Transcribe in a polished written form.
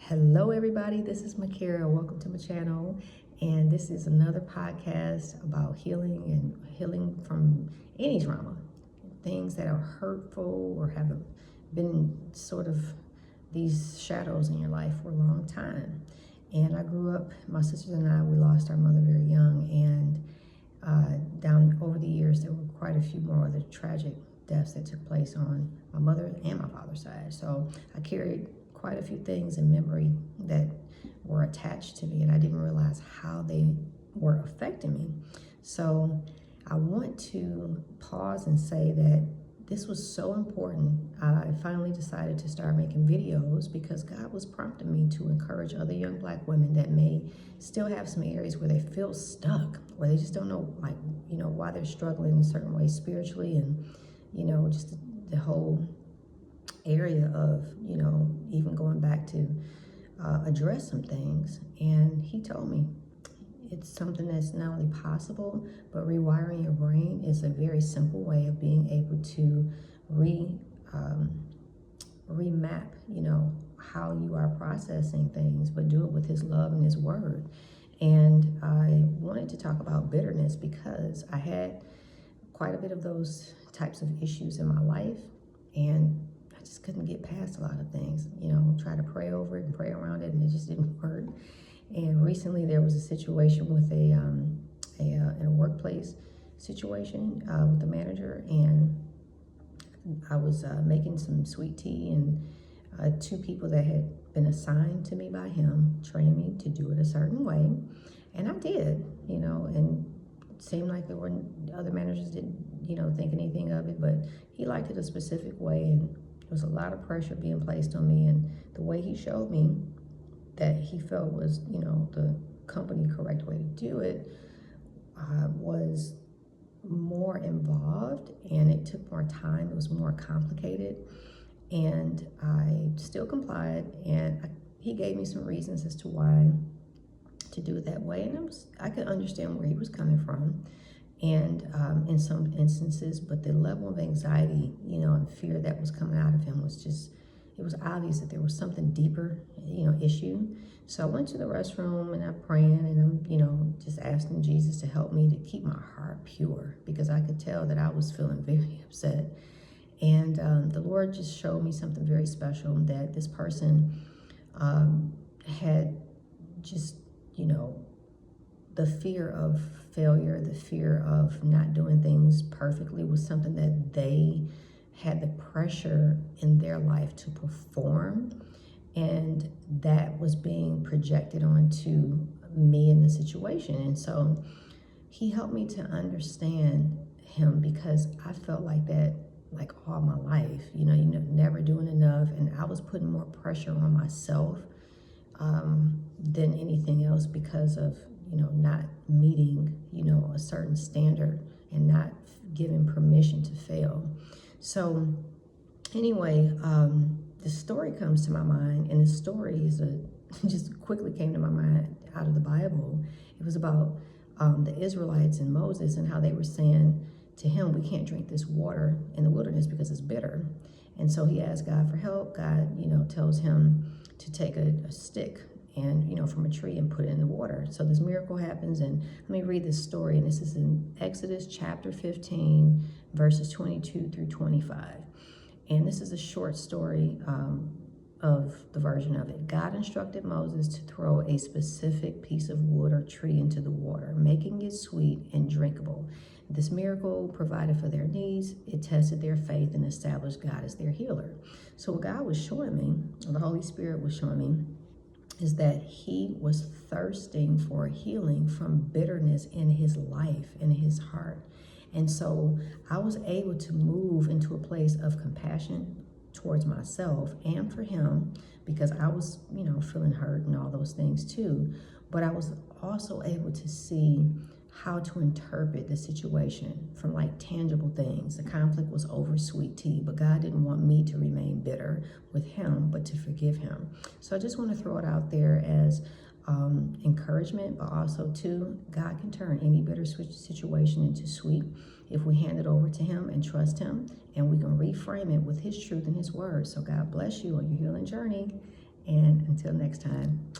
Hello, everybody. This is Makira. Welcome to my channel. And this is another podcast about healing and healing from any trauma, things that are hurtful or have been sort of these shadows in your life for a long time. And I grew up, my sisters and I, we lost our mother very young. And down over the years, there were quite a few more other tragic deaths that took place on my mother and my father's side. So I carried quite a few things in memory that were attached to me, and I didn't realize how they were affecting me. So I want to pause and say that this was so important. I finally decided to start making videos because God was prompting me to encourage other young Black women that may still have some areas where they feel stuck, where they just don't know, why they're struggling in certain ways spiritually, and just the whole area of even going back to address some things. And he told me it's something that's not only possible, but rewiring your brain is a very simple way of being able to remap how you are processing things, but do it with his love and his word. And I wanted to talk about bitterness because I had quite a bit of those types of issues in my life, and I just couldn't get past a lot of things, try to pray over it and pray around it, and it just didn't work. And recently there was a situation with in a workplace situation with the manager, and I was making some sweet tea, and two people that had been assigned to me by him trained me to do it a certain way, and I did, and it seemed like there were other managers didn't, think anything of it, but he liked it a specific way, and there was a lot of pressure being placed on me. And the way he showed me that he felt was, the company correct way to do it was more involved, and it took more time. It was more complicated, and I still complied, and he gave me some reasons as to why to do it that way, and I could understand where he was coming from, and in some instances, but the level of anxiety, and fear that was coming out of him was just, it was obvious that there was something deeper, issue. So I went to the restroom and I'm praying, and I'm, just asking Jesus to help me to keep my heart pure, because I could tell that I was feeling very upset. And the Lord just showed me something very special, that this person had just, the fear of failure, the fear of not doing things perfectly was something that they had the pressure in their life to perform, and that was being projected onto me in the situation. And so he helped me to understand him, because I felt like that like all my life, never doing enough, and I was putting more pressure on myself than anything else, because of not meeting a certain standard and not giving permission to fail. So anyway, the story comes to my mind, and the story is just quickly came to my mind out of the Bible. It was about the Israelites and Moses, and how they were saying to him, we can't drink this water in the wilderness because it's bitter. And so he asked God for help. God, tells him to take a stick and, from a tree and put it in the water. So this miracle happens, and let me read this story. And this is in Exodus chapter 15, verses 22 through 25. And this is a short story of the version of it. God instructed Moses to throw a specific piece of wood or tree into the water, making it sweet and drinkable. This miracle provided for their needs. It tested their faith and established God as their healer. So what God was showing me, or the Holy Spirit was showing me, is that he was thirsting for healing from bitterness in his life, in his heart. And so I was able to move into a place of compassion towards myself and for him, because I was, feeling hurt and all those things too. But I was also able to see how to interpret the situation from like tangible things. The conflict was over sweet tea, but God didn't want me to remain bitter with him, but to forgive him. So I just want to throw it out there as encouragement, but also too, God can turn any bitter situation into sweet if we hand it over to him and trust him, and we can reframe it with his truth and his word. So God bless you on your healing journey. And until next time.